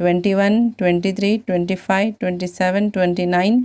21, 23, 25, 27, 29।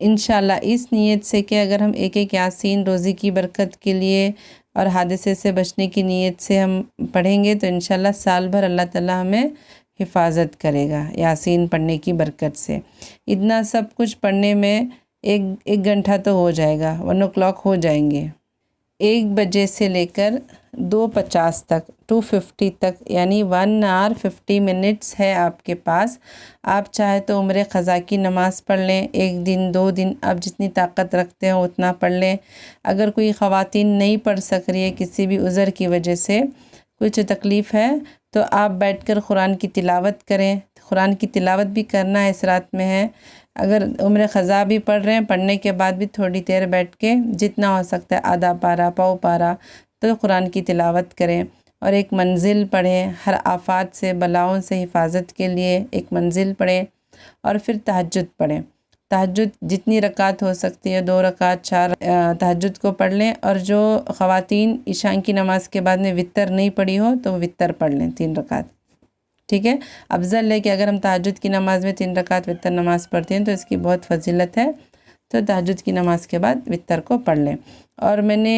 انشاءاللہ اس نیت سے کہ اگر ہم ایک ایک یاسین روزی کی برکت کے لیے اور حادثے سے بچنے کی نیت سے ہم پڑھیں گے تو انشاءاللہ سال بھر اللہ تعالیٰ ہمیں حفاظت کرے گا یاسین پڑھنے کی برکت سے۔ اتنا سب کچھ پڑھنے میں ایک گھنٹہ تو ہو جائے گا، 1 o'clock ہو جائیں گے۔ 1 بجے سے لے کر 2:50 تک 2:50 تک یعنی 1 hour 50 minutes ہے آپ کے پاس۔ آپ چاہے تو عمر قضا کی نماز پڑھ لیں، 1 دن 2 دن آپ جتنی طاقت رکھتے ہیں اتنا پڑھ لیں۔ اگر کوئی خواتین نہیں پڑھ سک رہی ہے کسی بھی عذر کی وجہ سے، کچھ تکلیف ہے، تو آپ بیٹھ کر قرآن کی تلاوت کریں۔ قرآن کی تلاوت بھی کرنا ہے، اس رات میں ہے۔ اگر عمر قضا بھی پڑھ رہے ہیں، پڑھنے کے بعد بھی تھوڑی دیر بیٹھ کے جتنا ہو سکتا ہے آدھا پارہ پاؤ پارہ تو قرآن کی تلاوت کریں، اور ایک منزل پڑھیں۔ ہر آفات سے بلاؤں سے حفاظت کے لیے ایک منزل پڑھیں، اور پھر تہجد پڑھیں۔ تہجد جتنی رکعت ہو سکتی ہے، 2 رکعت 4 تہجد کو پڑھ لیں، اور جو خواتین عشاء کی نماز کے بعد میں وتر نہیں پڑھی ہو تو وتر پڑھ لیں 3 رکعت، ٹھیک ہے۔ افضل ہے کہ اگر ہم تہجد کی نماز میں 3 رکعت وتر نماز پڑھتے ہیں تو اس کی بہت فضیلت ہے، تو تہجد کی نماز کے بعد وتر کو پڑھ لیں۔ اور میں نے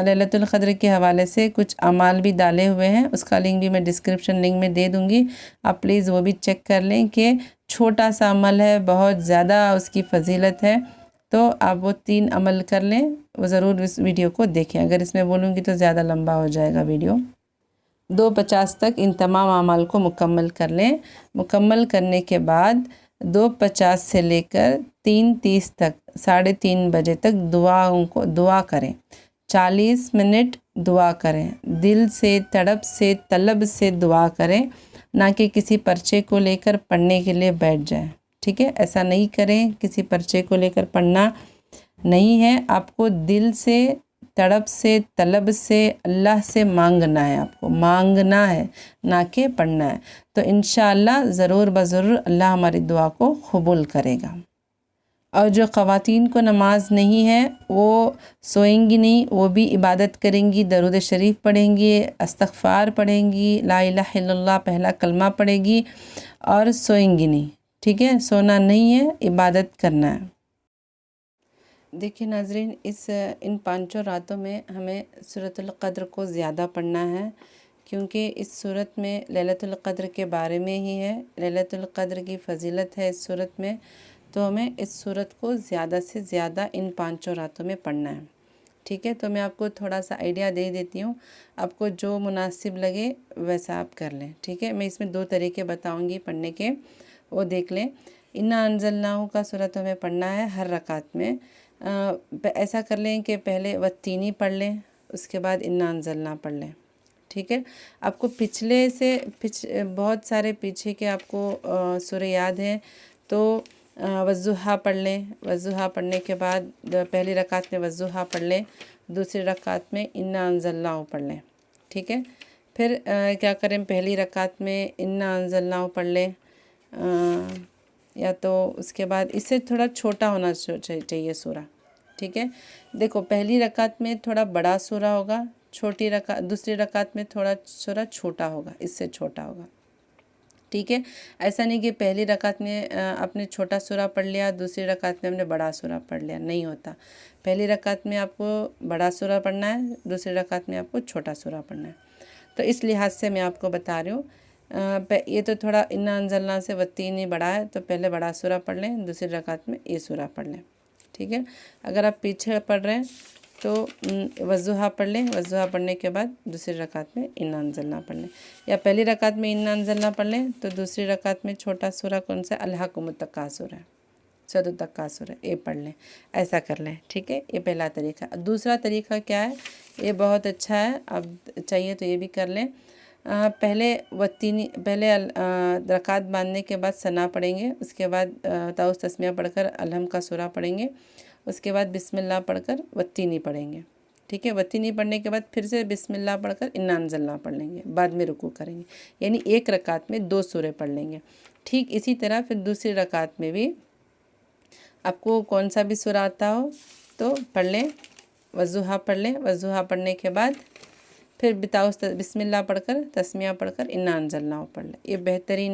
لیلۃ القدر کے حوالے سے کچھ اعمال بھی ڈالے ہوئے ہیں، اس کا لنک بھی میں ڈسکرپشن لنک میں دے دوں گی، آپ پلیز وہ بھی چیک کر لیں کہ چھوٹا سا عمل ہے، بہت زیادہ اس کی فضیلت ہے، تو آپ وہ 3 عمل کر لیں۔ وہ ضرور اس ویڈیو کو دیکھیں، اگر اس میں بولوں گی تو زیادہ لمبا ہو جائے گا ویڈیو۔ 2:50 تک ان تمام اعمال کو مکمل کر لیں۔ مکمل کرنے کے بعد 2:50 سے لے کر 3:30 تک 3:30 بجے تک دعا کریں، 40 منٹ دعا کریں، دل سے تڑپ سے طلب سے دعا کریں، نہ کہ کسی پرچے کو لے کر پڑھنے کے لیے بیٹھ جائیں، ٹھیک ہے۔ ایسا نہیں کریں، کسی پرچے کو لے کر پڑھنا نہیں ہے، آپ کو دل سے تڑپ سے طلب سے اللہ سے مانگنا ہے، آپ کو مانگنا ہے نہ کہ پڑھنا ہے، تو انشاءاللہ ضرور بضرور اللہ ہماری دعا کو قبول کرے گا۔ اور جو خواتین کو نماز نہیں ہے وہ سوئیں گی نہیں، وہ بھی عبادت کریں گی، درود شریف پڑھیں گی، استغفار پڑھیں گی، لا الہ الا اللہ پہلا کلمہ پڑھیں گی، اور سوئیں گی نہیں، ٹھیک ہے۔ سونا نہیں ہے، عبادت کرنا ہے۔ دیکھیں ناظرین، ان 5 راتوں میں ہمیں سورۃ القدر کو زیادہ پڑھنا ہے، کیونکہ اس سورت میں لیلۃ القدر کے بارے میں ہی ہے، لیلۃ القدر کی فضیلت ہے اس سورت میں، تو ہمیں اس سورت کو زیادہ سے زیادہ ان 5 راتوں میں پڑھنا ہے، ٹھیک ہے۔ تو میں آپ کو تھوڑا سا آئیڈیا دے دیتی ہوں، آپ کو جو مناسب لگے ویسا آپ کر لیں، ٹھیک ہے۔ میں اس میں 2 طریقے بتاؤں گی پڑھنے کے، وہ دیکھ لیں۔ انا انزلناہ کا سورت ہمیں پڑھنا ہے ہر رکعت میں۔ ایسا کر لیں کہ پہلے والتینی پڑھ لیں، اس کے بعد انا انزلناہ پڑھ لیں، ٹھیک ہے۔ آپ کو بہت سارے پیچھے کے آپ کو سورہ یاد ہیں، تو والضحیٰ پڑھ لیں، والضحیٰ پڑھنے کے بعد پہلی رکعت میں والضحیٰ پڑھ لیں، دوسری رکعت میں انا انزلناہ پڑھ لیں، ٹھیک ہے۔ پھر کیا کریں، پہلی رکعت میں انا انزلناہ پڑھ لیں، یا تو اس کے بعد اس سے تھوڑا چھوٹا ہونا چاہیے سورہ، ٹھیک ہے۔ دیکھو پہلی رکعت میں تھوڑا بڑا سورہ ہوگا، دوسری رکعت میں تھوڑا سورہ چھوٹا ہوگا، اس سے چھوٹا ہوگا، ٹھیک ہے۔ ایسا نہیں کہ پہلی رکعت میں آپ نے چھوٹا سورہ پڑھ لیا، دوسری رکعت میں ہم نے بڑا سورہ پڑھ لیا، نہیں ہوتا۔ پہلی رکعت میں آپ کو بڑا سورہ پڑھنا ہے، دوسری رکعت میں آپ کو چھوٹا سورہ پڑھنا ہے، تو اس لحاظ سے میں آپ کو بتا رہی ہوں۔ یہ تو تھوڑا انا انزلناہ سے والتینی بڑا ہے، تو پہلے بڑا سورہ پڑھ لیں، دوسری رکعت میں یہ سورہ پڑھ لیں، ٹھیک ہے۔ اگر آپ پیچھے پڑھ رہے ہیں تو والضحیٰ پڑھ لیں، والضحیٰ پڑھنے کے بعد دوسری رکعت میں انا انزلناہ پڑھ لیں، یا پہلی رکعت میں انا انزلناہ پڑھ لیں تو دوسری رکعت میں چھوٹا سورہ کون سا الہاکم التکاثر ہے، سورۃ التکاثر ہے، یہ پڑھ لیں، ایسا کر لیں، ٹھیک ہے۔ یہ پہلا طریقہ۔ دوسرا طریقہ کیا ہے، یہ بہت اچھا ہے، آپ چاہیے تو یہ بھی کر لیں۔ پہلے رکعت باندھنے کے بعد ثنا پڑھیں گے، اس کے بعد تعوذ تسمیہ پڑھ کر الحم کا سورہ پڑھیں گے، اس کے بعد بسم اللہ پڑھ کر والتینی پڑھیں گے، ٹھیک ہے۔ والتینی پڑھنے کے بعد پھر سے بسم اللہ پڑھ کر انا انزلناہ پڑھ لیں گے، بعد میں رکوع کریں گے، یعنی ایک رکعت میں 2 سورے پڑھ لیں گے، ٹھیک اسی طرح پھر دوسری رکعت میں بھی آپ کو کون سا بھی سورہ آتا ہو تو پڑھ لیں، والضحیٰ پڑھ لیں، والضحیٰ پڑھنے کے بعد پھر بسم اللہ پڑھ کر تسمیہ پڑھ کر انا انزلناہ پڑھ لیں۔ یہ بہترین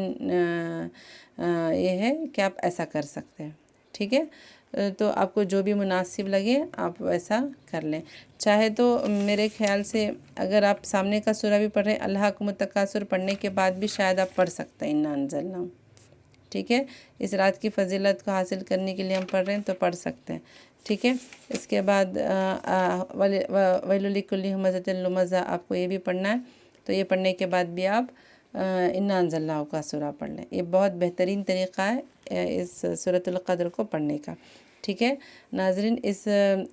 یہ ہے کہ آپ ایسا کر سکتے ہیں، ٹھیک ہے، تو آپ کو جو بھی مناسب لگے آپ ویسا کر لیں۔ چاہے تو میرے خیال سے اگر آپ سامنے کا سورہ بھی پڑھ رہے ہیں، الہاکم التکاثر پڑھنے کے بعد بھی شاید آپ پڑھ سکتے ہیں انا انزلناہ، ٹھیک ہے، اس رات کی فضیلت کو حاصل کرنے کے لیے ہم پڑھ رہے ہیں تو پڑھ سکتے ہیں، ٹھیک ہے۔ اس کے بعد ویل لکل ہمزۃ لمزہ آپ کو یہ بھی پڑھنا ہے، تو یہ پڑھنے کے بعد بھی آپ انا انزلناہ کا سورہ پڑھ لیں۔ یہ بہت بہترین طریقہ ہے اس سورۃ القدر کو پڑھنے کا، ٹھیک ہے۔ ناظرین، اس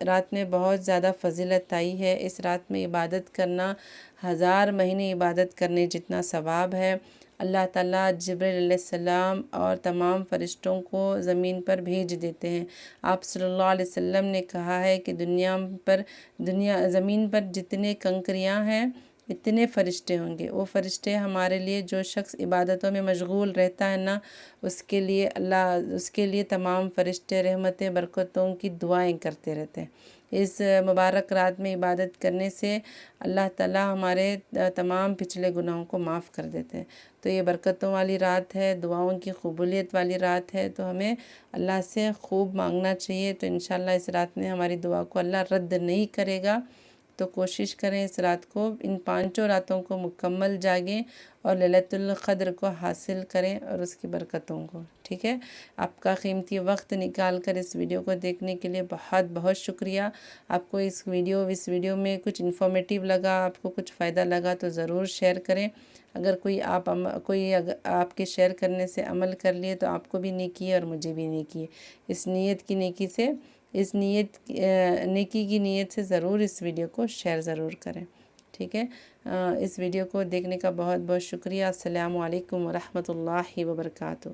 رات میں بہت زیادہ فضیلت آئی ہے۔ اس رات میں عبادت کرنا 1000 مہینے عبادت کرنے جتنا ثواب ہے۔ اللہ تعالیٰ جبرائیل علیہ السلام اور تمام فرشتوں کو زمین پر بھیج دیتے ہیں۔ آپ صلی اللہ علیہ وسلم نے کہا ہے کہ زمین پر جتنے کنکریاں ہیں اتنے فرشتے ہوں گے۔ وہ فرشتے ہمارے لیے، جو شخص عبادتوں میں مشغول رہتا ہے نا، اس کے لیے تمام فرشتے رحمتیں برکتوں کی دعائیں کرتے رہتے ہیں۔ اس مبارک رات میں عبادت کرنے سے اللہ تعالیٰ ہمارے تمام پچھلے گناہوں کو معاف کر دیتے ہیں۔ تو یہ برکتوں والی رات ہے، دعاؤں کی قبولیت والی رات ہے، تو ہمیں اللہ سے خوب مانگنا چاہیے۔ تو انشاءاللہ اس رات میں ہماری دعا کو اللہ رد نہیں کرے گا، تو کوشش کریں اس رات کو، ان 5 راتوں کو مکمل جاگیں اور لیلۃ القدر کو حاصل کریں اور اس کی برکتوں کو، ٹھیک ہے۔ آپ کا قیمتی وقت نکال کر اس ویڈیو کو دیکھنے کے لیے بہت بہت شکریہ۔ آپ کو اس ویڈیو میں کچھ انفارمیٹیو لگا، آپ کو کچھ فائدہ لگا تو ضرور شیئر کریں۔ اگر کوئی آپ کے شیئر کرنے سے عمل کر لیے تو آپ کو بھی نیکی ہے اور مجھے بھی نیکی ہے۔ نیکی کی نیت سے ضرور اس ویڈیو کو شیئر ضرور کریں، ٹھیک ہے۔ اس ویڈیو کو دیکھنے کا بہت بہت شکریہ۔ السلام علیکم ورحمۃ اللہ وبرکاتہ۔